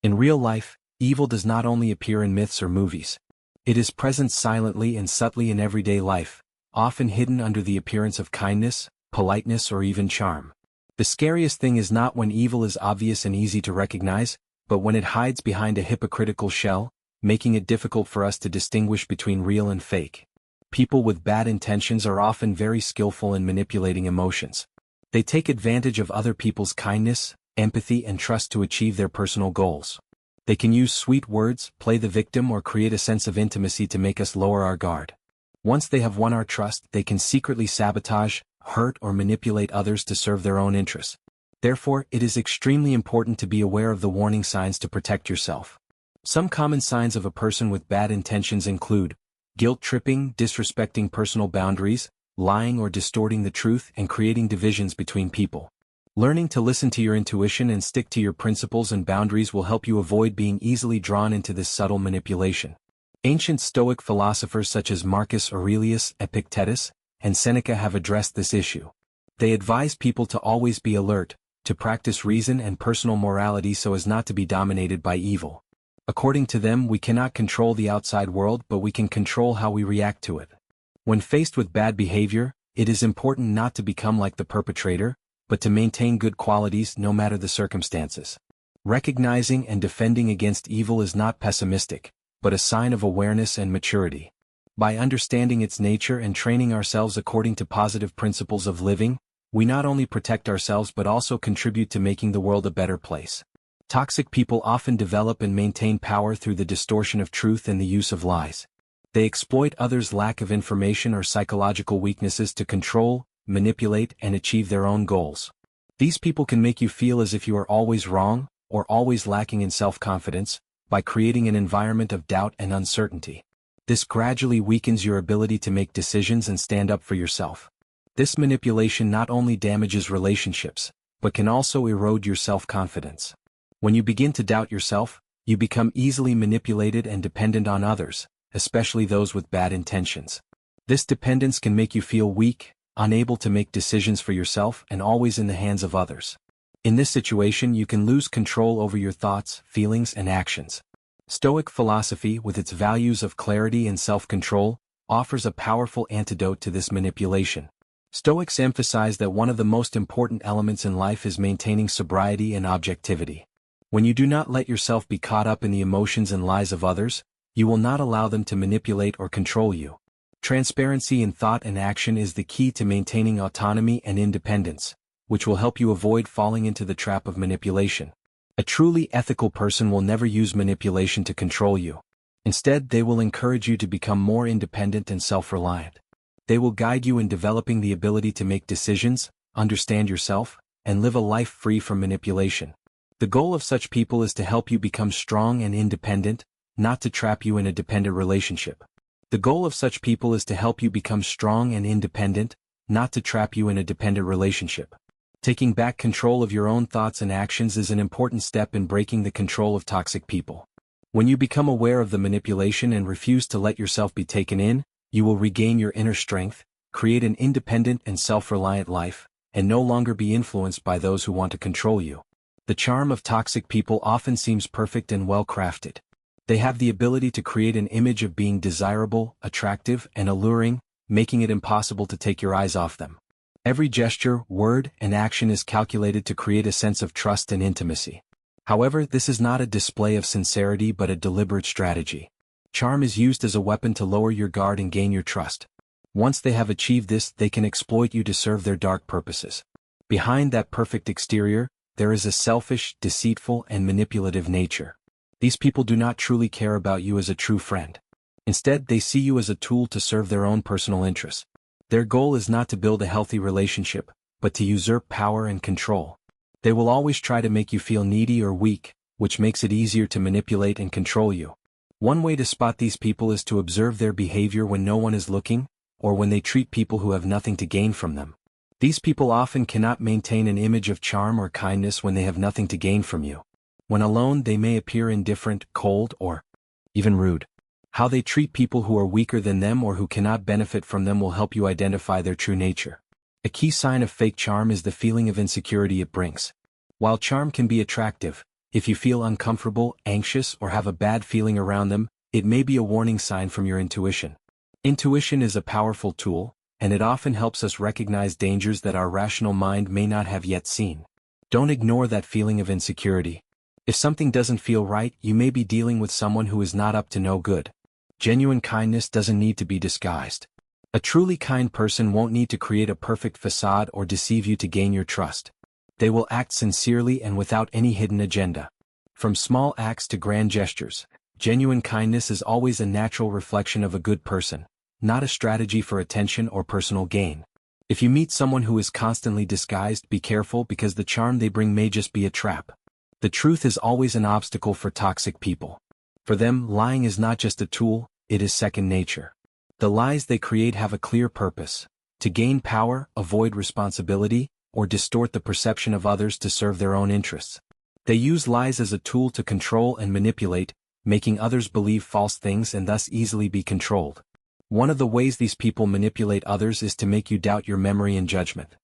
In real life, evil does not only appear in myths or movies. It is present silently and subtly in everyday life, often hidden under the appearance of kindness, politeness, or even charm. The scariest thing is not when evil is obvious and easy to recognize, but when it hides behind a hypocritical shell, making it difficult for us to distinguish between real and fake. People with bad intentions are often very skillful in manipulating emotions. They take advantage of other people's kindness, empathy, and trust to achieve their personal goals. They can use sweet words, play the victim, or create a sense of intimacy to make us lower our guard. Once they have won our trust, they can secretly sabotage, hurt, or manipulate others to serve their own interests. Therefore, it is extremely important to be aware of the warning signs to protect yourself. Some common signs of a person with bad intentions include guilt-tripping, disrespecting personal boundaries, lying or distorting the truth, and creating divisions between people. Learning to listen to your intuition and stick to your principles and boundaries will help you avoid being easily drawn into this subtle manipulation. Ancient Stoic philosophers such as Marcus Aurelius, Epictetus, and Seneca have addressed this issue. They advise people to always be alert, to practice reason and personal morality so as not to be dominated by evil. According to them, we cannot control the outside world, but we can control how we react to it. When faced with bad behavior, it is important not to become like the perpetrator, but to maintain good qualities no matter the circumstances. Recognizing and defending against evil is not pessimistic, but a sign of awareness and maturity. By understanding its nature and training ourselves according to positive principles of living, we not only protect ourselves but also contribute to making the world a better place. Toxic people often develop and maintain power through the distortion of truth and the use of lies. They exploit others' lack of information or psychological weaknesses to control, manipulate, and achieve their own goals. These people can make you feel as if you are always wrong, or always lacking in self-confidence, by creating an environment of doubt and uncertainty. This gradually weakens your ability to make decisions and stand up for yourself. This manipulation not only damages relationships, but can also erode your self-confidence. When you begin to doubt yourself, you become easily manipulated and dependent on others, especially those with bad intentions. This dependence can make you feel weak, unable to make decisions for yourself, and always in the hands of others. In this situation, you can lose control over your thoughts, feelings, and actions. Stoic philosophy, with its values of clarity and self-control, offers a powerful antidote to this manipulation. Stoics emphasize that one of the most important elements in life is maintaining sobriety and objectivity. When you do not let yourself be caught up in the emotions and lies of others, you will not allow them to manipulate or control you. Transparency in thought and action is the key to maintaining autonomy and independence, which will help you avoid falling into the trap of manipulation. A truly ethical person will never use manipulation to control you. Instead, they will encourage you to become more independent and self-reliant. They will guide you in developing the ability to make decisions, understand yourself, and live a life free from manipulation. The goal of such people is to help you become strong and independent, not to trap you in a dependent relationship. The goal of such people is to help you become strong and independent, not to trap you in a dependent relationship. Taking back control of your own thoughts and actions is an important step in breaking the control of toxic people. When you become aware of the manipulation and refuse to let yourself be taken in, you will regain your inner strength, create an independent and self-reliant life, and no longer be influenced by those who want to control you. The charm of toxic people often seems perfect and well-crafted. They have the ability to create an image of being desirable, attractive, and alluring, making it impossible to take your eyes off them. Every gesture, word, and action is calculated to create a sense of trust and intimacy. However, this is not a display of sincerity but a deliberate strategy. Charm is used as a weapon to lower your guard and gain your trust. Once they have achieved this, they can exploit you to serve their dark purposes. Behind that perfect exterior, there is a selfish, deceitful, and manipulative nature. These people do not truly care about you as a true friend. Instead, they see you as a tool to serve their own personal interests. Their goal is not to build a healthy relationship, but to usurp power and control. They will always try to make you feel needy or weak, which makes it easier to manipulate and control you. One way to spot these people is to observe their behavior when no one is looking, or when they treat people who have nothing to gain from them. These people often cannot maintain an image of charm or kindness when they have nothing to gain from you. When alone, they may appear indifferent, cold, or even rude. How they treat people who are weaker than them or who cannot benefit from them will help you identify their true nature. A key sign of fake charm is the feeling of insecurity it brings. While charm can be attractive, If you feel uncomfortable, anxious, or have a bad feeling around them, it may be a warning sign from your intuition. Intuition is a powerful tool, and it often helps us recognize dangers that our rational mind may not have yet seen. Don't ignore that feeling of insecurity. If something doesn't feel right, you may be dealing with someone who is not up to no good. Genuine kindness doesn't need to be disguised. A truly kind person won't need to create a perfect facade or deceive you to gain your trust. They will act sincerely and without any hidden agenda. From small acts to grand gestures, genuine kindness is always a natural reflection of a good person, not a strategy for attention or personal gain. If you meet someone who is constantly disguised, be careful because the charm they bring may just be a trap. The truth is always an obstacle for toxic people. For them, lying is not just a tool, it is second nature. The lies they create have a clear purpose: to gain power, avoid responsibility, or distort the perception of others to serve their own interests. They use lies as a tool to control and manipulate, making others believe false things and thus easily be controlled. One of the ways these people manipulate others is to make you doubt your memory and judgment.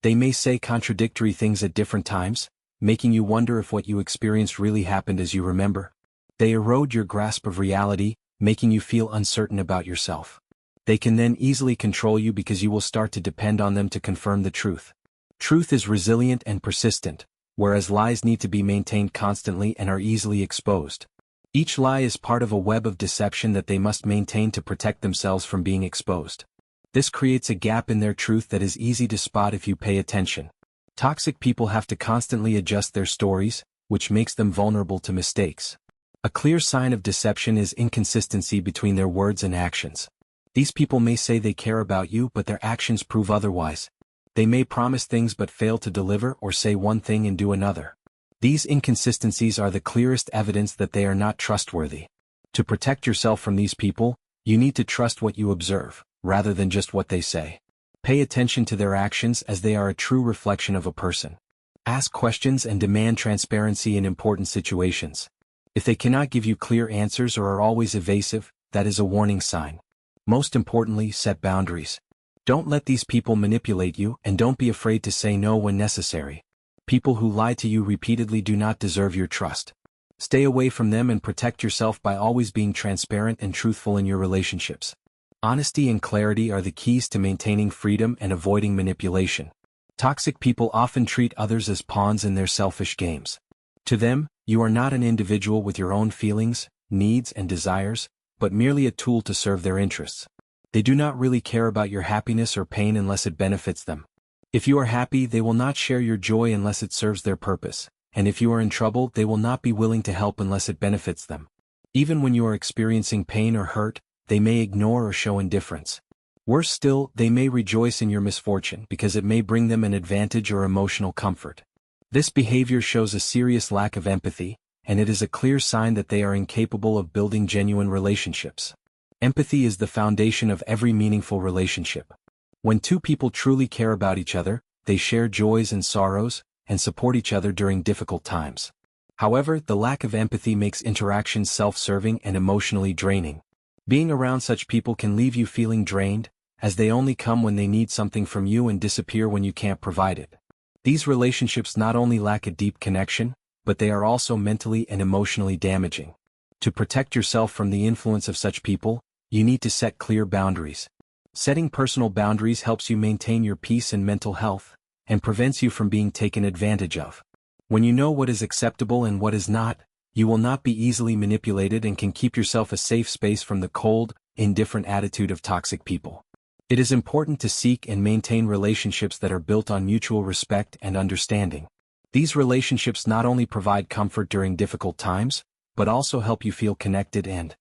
They may say contradictory things at different times, making you wonder if what you experienced really happened as you remember. They erode your grasp of reality, making you feel uncertain about yourself. They can then easily control you because you will start to depend on them to confirm the truth. Truth is resilient and persistent, whereas lies need to be maintained constantly and are easily exposed. Each lie is part of a web of deception that they must maintain to protect themselves from being exposed. This creates a gap in their truth that is easy to spot if you pay attention. Toxic people have to constantly adjust their stories, which makes them vulnerable to mistakes. A clear sign of deception is inconsistency between their words and actions. These people may say they care about you, but their actions prove otherwise. They may promise things but fail to deliver, or say one thing and do another. These inconsistencies are the clearest evidence that they are not trustworthy. To protect yourself from these people, you need to trust what you observe, rather than just what they say. Pay attention to their actions as they are a true reflection of a person. Ask questions and demand transparency in important situations. If they cannot give you clear answers or are always evasive, that is a warning sign. Most importantly, set boundaries. Don't let these people manipulate you, and don't be afraid to say no when necessary. People who lie to you repeatedly do not deserve your trust. Stay away from them and protect yourself by always being transparent and truthful in your relationships. Honesty and clarity are the keys to maintaining freedom and avoiding manipulation. Toxic people often treat others as pawns in their selfish games. To them, you are not an individual with your own feelings, needs, and desires, but merely a tool to serve their interests. They do not really care about your happiness or pain unless it benefits them. If you are happy, they will not share your joy unless it serves their purpose, and if you are in trouble, they will not be willing to help unless it benefits them. Even when you are experiencing pain or hurt, they may ignore or show indifference. Worse still, they may rejoice in your misfortune because it may bring them an advantage or emotional comfort. This behavior shows a serious lack of empathy, and it is a clear sign that they are incapable of building genuine relationships. Empathy is the foundation of every meaningful relationship. When two people truly care about each other, they share joys and sorrows, and support each other during difficult times. However, the lack of empathy makes interactions self-serving and emotionally draining. Being around such people can leave you feeling drained, as they only come when they need something from you and disappear when you can't provide it. These relationships not only lack a deep connection, but they are also mentally and emotionally damaging. To protect yourself from the influence of such people, you need to set clear boundaries. Setting personal boundaries helps you maintain your peace and mental health, and prevents you from being taken advantage of. When you know what is acceptable and what is not, you will not be easily manipulated and can keep yourself a safe space from the cold, indifferent attitude of toxic people. It is important to seek and maintain relationships that are built on mutual respect and understanding. These relationships not only provide comfort during difficult times, but also help you feel connected and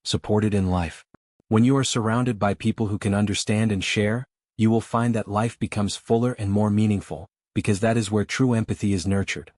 supported in life. When you are surrounded by people who can understand and share, you will find that life becomes fuller and more meaningful, because that is where true empathy is nurtured.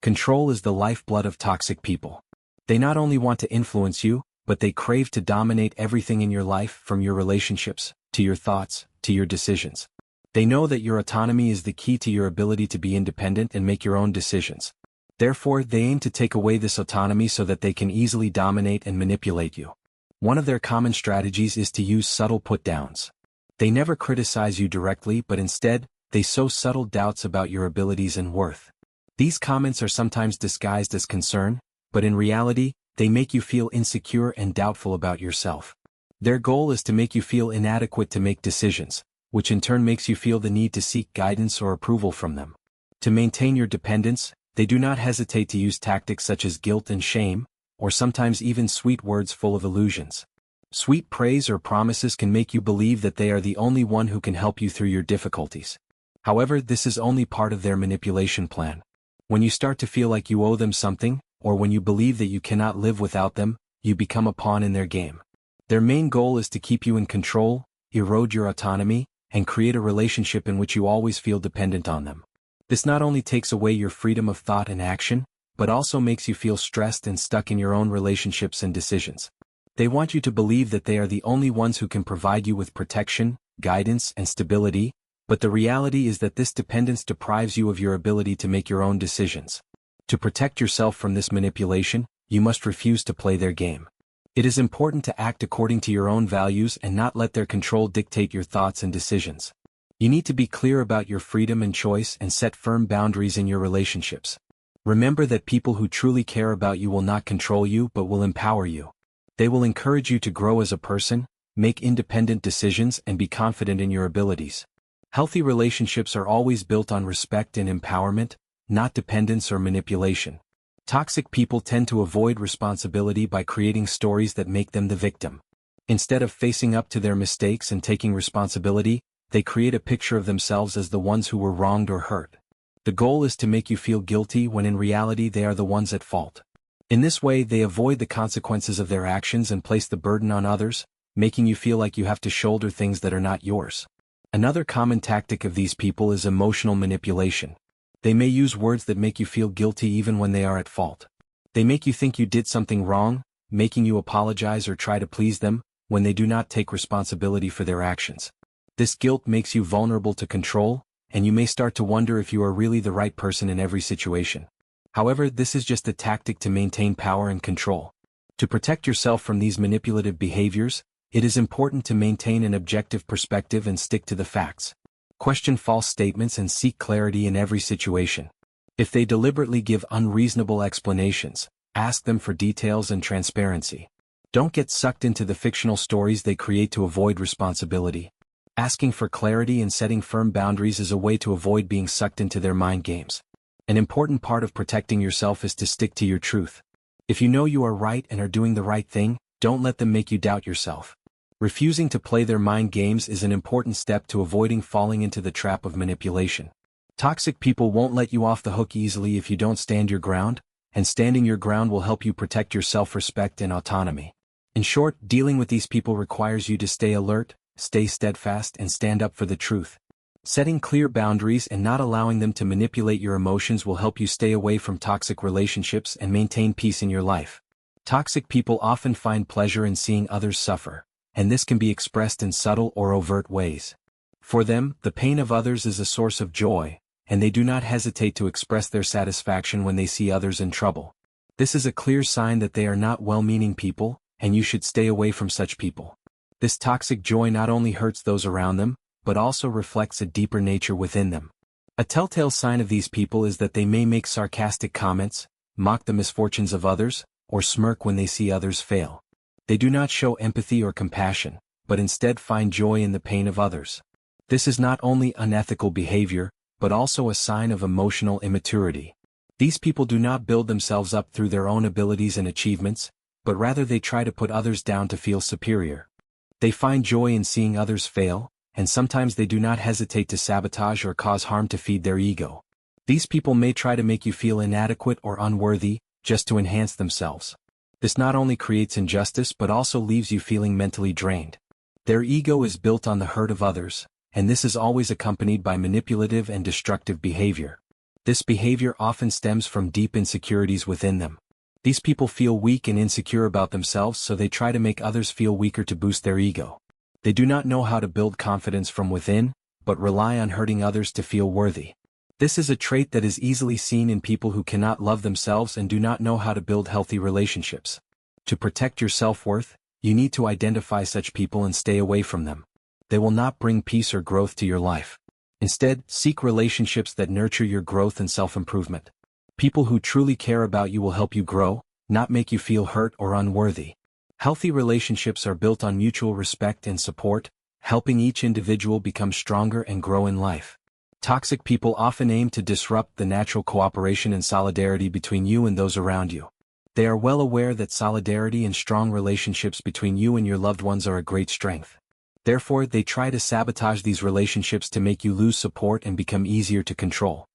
Control is the lifeblood of toxic people. They not only want to influence you, but they crave to dominate everything in your life, from your relationships, to your thoughts, to your decisions. They know that your autonomy is the key to your ability to be independent and make your own decisions. Therefore, they aim to take away this autonomy so that they can easily dominate and manipulate you. One of their common strategies is to use subtle put-downs. They never criticize you directly, but instead, they sow subtle doubts about your abilities and worth. These comments are sometimes disguised as concern, but in reality, they make you feel insecure and doubtful about yourself. Their goal is to make you feel inadequate to make decisions, which in turn makes you feel the need to seek guidance or approval from them. To maintain your dependence, they do not hesitate to use tactics such as guilt and shame, or sometimes even sweet words full of illusions. Sweet praise or promises can make you believe that they are the only one who can help you through your difficulties. However, this is only part of their manipulation plan. When you start to feel like you owe them something, or when you believe that you cannot live without them, you become a pawn in their game. Their main goal is to keep you in control, erode your autonomy, and create a relationship in which you always feel dependent on them. This not only takes away your freedom of thought and action, but also makes you feel stressed and stuck in your own relationships and decisions. They want you to believe that they are the only ones who can provide you with protection, guidance, and stability, but the reality is that this dependence deprives you of your ability to make your own decisions. To protect yourself from this manipulation, you must refuse to play their game. It is important to act according to your own values and not let their control dictate your thoughts and decisions. You need to be clear about your freedom and choice and set firm boundaries in your relationships. Remember that people who truly care about you will not control you but will empower you. They will encourage you to grow as a person, make independent decisions, and be confident in your abilities. Healthy relationships are always built on respect and empowerment, not dependence or manipulation. Toxic people tend to avoid responsibility by creating stories that make them the victim. Instead of facing up to their mistakes and taking responsibility, they create a picture of themselves as the ones who were wronged or hurt. The goal is to make you feel guilty when in reality they are the ones at fault. In this way, they avoid the consequences of their actions and place the burden on others, making you feel like you have to shoulder things that are not yours. Another common tactic of these people is emotional manipulation. They may use words that make you feel guilty even when they are at fault. They make you think you did something wrong, making you apologize or try to please them, when they do not take responsibility for their actions. This guilt makes you vulnerable to control, and you may start to wonder if you are really the right person in every situation. However, this is just a tactic to maintain power and control. To protect yourself from these manipulative behaviors, it is important to maintain an objective perspective and stick to the facts. Question false statements and seek clarity in every situation. If they deliberately give unreasonable explanations, ask them for details and transparency. Don't get sucked into the fictional stories they create to avoid responsibility. Asking for clarity and setting firm boundaries is a way to avoid being sucked into their mind games. An important part of protecting yourself is to stick to your truth. If you know you are right and are doing the right thing, don't let them make you doubt yourself. Refusing to play their mind games is an important step to avoiding falling into the trap of manipulation. Toxic people won't let you off the hook easily if you don't stand your ground, and standing your ground will help you protect your self-respect and autonomy. In short, dealing with these people requires you to stay alert, stay steadfast, and stand up for the truth. Setting clear boundaries and not allowing them to manipulate your emotions will help you stay away from toxic relationships and maintain peace in your life. Toxic people often find pleasure in seeing others suffer, and this can be expressed in subtle or overt ways. For them, the pain of others is a source of joy, and they do not hesitate to express their satisfaction when they see others in trouble. This is a clear sign that they are not well-meaning people, and you should stay away from such people. This toxic joy not only hurts those around them, but also reflects a deeper nature within them. A telltale sign of these people is that they may make sarcastic comments, mock the misfortunes of others, or smirk when they see others fail. They do not show empathy or compassion, but instead find joy in the pain of others. This is not only unethical behavior, but also a sign of emotional immaturity. These people do not build themselves up through their own abilities and achievements, but rather they try to put others down to feel superior. They find joy in seeing others fail, and sometimes they do not hesitate to sabotage or cause harm to feed their ego. These people may try to make you feel inadequate or unworthy, just to enhance themselves. This not only creates injustice but also leaves you feeling mentally drained. Their ego is built on the hurt of others, and this is always accompanied by manipulative and destructive behavior. This behavior often stems from deep insecurities within them. These people feel weak and insecure about themselves, so they try to make others feel weaker to boost their ego. They do not know how to build confidence from within, but rely on hurting others to feel worthy. This is a trait that is easily seen in people who cannot love themselves and do not know how to build healthy relationships. To protect your self-worth, you need to identify such people and stay away from them. They will not bring peace or growth to your life. Instead, seek relationships that nurture your growth and self-improvement. People who truly care about you will help you grow, not make you feel hurt or unworthy. Healthy relationships are built on mutual respect and support, helping each individual become stronger and grow in life. Toxic people often aim to disrupt the natural cooperation and solidarity between you and those around you. They are well aware that solidarity and strong relationships between you and your loved ones are a great strength. Therefore, they try to sabotage these relationships to make you lose support and become easier to control.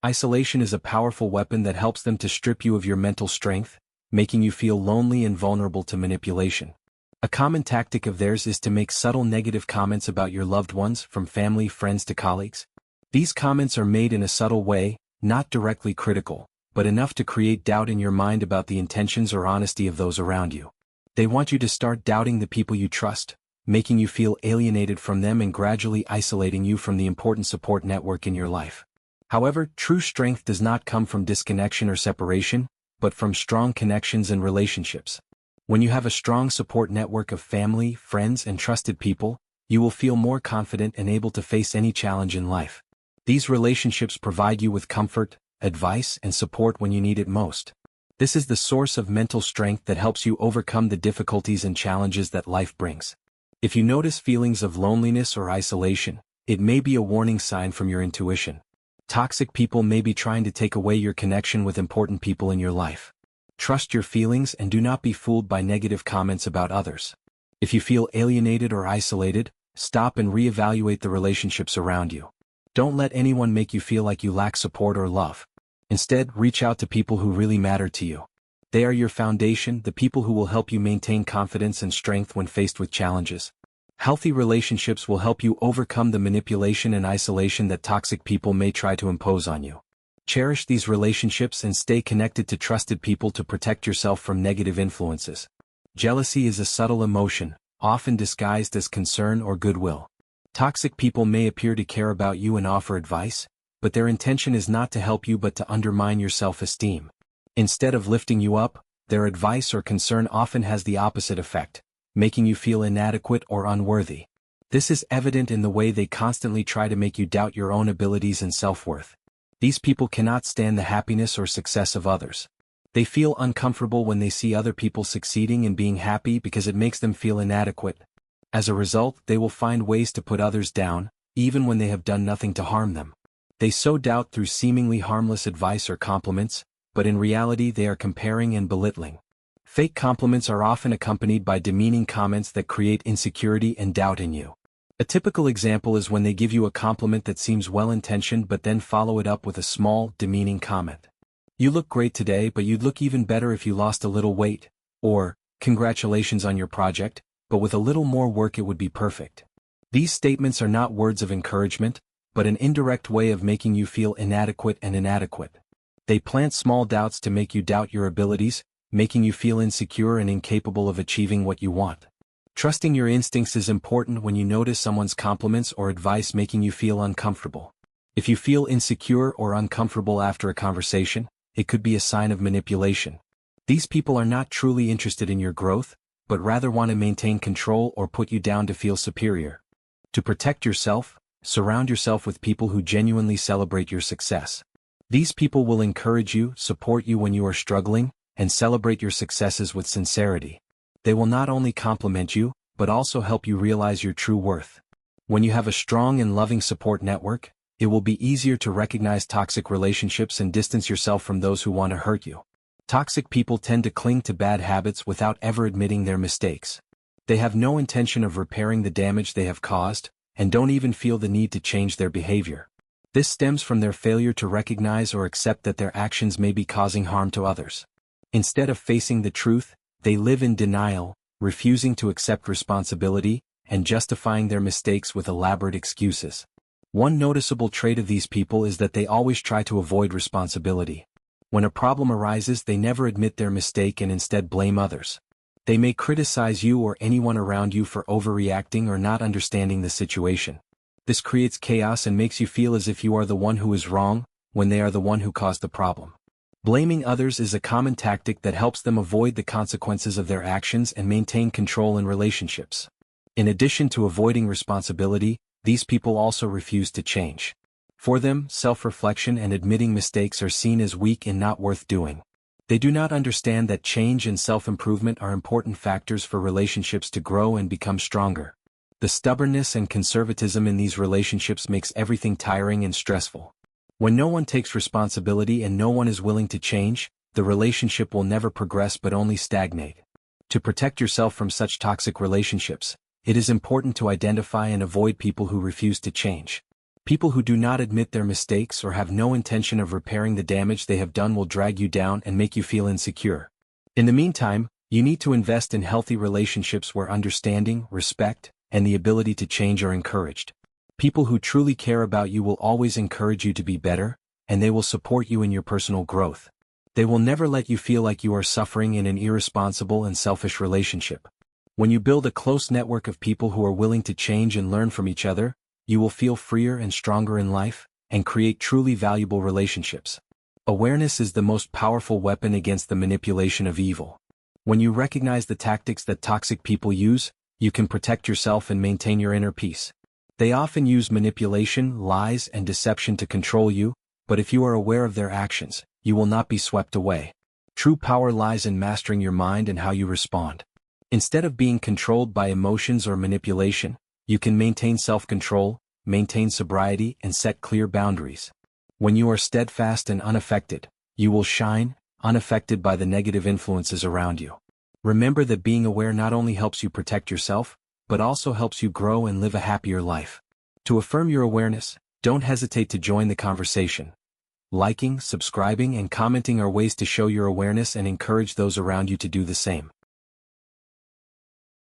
Isolation is a powerful weapon that helps them to strip you of your mental strength, making you feel lonely and vulnerable to manipulation. A common tactic of theirs is to make subtle negative comments about your loved ones, from family, friends to colleagues. These comments are made in a subtle way, not directly critical, but enough to create doubt in your mind about the intentions or honesty of those around you. They want you to start doubting the people you trust, making you feel alienated from them and gradually isolating you from the important support network in your life. However, true strength does not come from disconnection or separation, but from strong connections and relationships. When you have a strong support network of family, friends, and trusted people, you will feel more confident and able to face any challenge in life. These relationships provide you with comfort, advice, and support when you need it most. This is the source of mental strength that helps you overcome the difficulties and challenges that life brings. If you notice feelings of loneliness or isolation, it may be a warning sign from your intuition. Toxic people may be trying to take away your connection with important people in your life. Trust your feelings and do not be fooled by negative comments about others. If you feel alienated or isolated, stop and reevaluate the relationships around you. Don't let anyone make you feel like you lack support or love. Instead, reach out to people who really matter to you. They are your foundation, the people who will help you maintain confidence and strength when faced with challenges. Healthy relationships will help you overcome the manipulation and isolation that toxic people may try to impose on you. Cherish these relationships and stay connected to trusted people to protect yourself from negative influences. Jealousy is a subtle emotion, often disguised as concern or goodwill. Toxic people may appear to care about you and offer advice, but their intention is not to help you but to undermine your self-esteem. Instead of lifting you up, their advice or concern often has the opposite effect, making you feel inadequate or unworthy. This is evident in the way they constantly try to make you doubt your own abilities and self-worth. These people cannot stand the happiness or success of others. They feel uncomfortable when they see other people succeeding and being happy because it makes them feel inadequate. As a result, they will find ways to put others down, even when they have done nothing to harm them. They sow doubt through seemingly harmless advice or compliments, but in reality they are comparing and belittling. Fake compliments are often accompanied by demeaning comments that create insecurity and doubt in you. A typical example is when they give you a compliment that seems well-intentioned but then follow it up with a small, demeaning comment. "You look great today, but you'd look even better if you lost a little weight," or, "Congratulations on your project, but with a little more work it would be perfect." These statements are not words of encouragement, but an indirect way of making you feel inadequate and inadequate. They plant small doubts to make you doubt your abilities, making you feel insecure and incapable of achieving what you want. Trusting your instincts is important when you notice someone's compliments or advice making you feel uncomfortable. If you feel insecure or uncomfortable after a conversation, it could be a sign of manipulation. These people are not truly interested in your growth, but rather want to maintain control or put you down to feel superior. To protect yourself, surround yourself with people who genuinely celebrate your success. These people will encourage you, support you when you are struggling, and celebrate your successes with sincerity. They will not only compliment you, but also help you realize your true worth. When you have a strong and loving support network, it will be easier to recognize toxic relationships and distance yourself from those who want to hurt you. Toxic people tend to cling to bad habits without ever admitting their mistakes. They have no intention of repairing the damage they have caused, and don't even feel the need to change their behavior. This stems from their failure to recognize or accept that their actions may be causing harm to others. Instead of facing the truth, they live in denial, refusing to accept responsibility, and justifying their mistakes with elaborate excuses. One noticeable trait of these people is that they always try to avoid responsibility. When a problem arises, they never admit their mistake and instead blame others. They may criticize you or anyone around you for overreacting or not understanding the situation. This creates chaos and makes you feel as if you are the one who is wrong, when they are the one who caused the problem. Blaming others is a common tactic that helps them avoid the consequences of their actions and maintain control in relationships. In addition to avoiding responsibility, these people also refuse to change. For them, self-reflection and admitting mistakes are seen as weak and not worth doing. They do not understand that change and self-improvement are important factors for relationships to grow and become stronger. The stubbornness and conservatism in these relationships makes everything tiring and stressful. When no one takes responsibility and no one is willing to change, the relationship will never progress but only stagnate. To protect yourself from such toxic relationships, it is important to identify and avoid people who refuse to change. People who do not admit their mistakes or have no intention of repairing the damage they have done will drag you down and make you feel insecure. In the meantime, you need to invest in healthy relationships where understanding, respect, and the ability to change are encouraged. People who truly care about you will always encourage you to be better, and they will support you in your personal growth. They will never let you feel like you are suffering in an irresponsible and selfish relationship. When you build a close network of people who are willing to change and learn from each other, you will feel freer and stronger in life, and create truly valuable relationships. Awareness is the most powerful weapon against the manipulation of evil. When you recognize the tactics that toxic people use, you can protect yourself and maintain your inner peace. They often use manipulation, lies, and deception to control you, but if you are aware of their actions, you will not be swept away. True power lies in mastering your mind and how you respond. Instead of being controlled by emotions or manipulation, you can maintain self-control, maintain sobriety, and set clear boundaries. When you are steadfast and unaffected, you will shine, unaffected by the negative influences around you. Remember that being aware not only helps you protect yourself, but also helps you grow and live a happier life. To affirm your awareness, don't hesitate to join the conversation. Liking, subscribing, and commenting are ways to show your awareness and encourage those around you to do the same.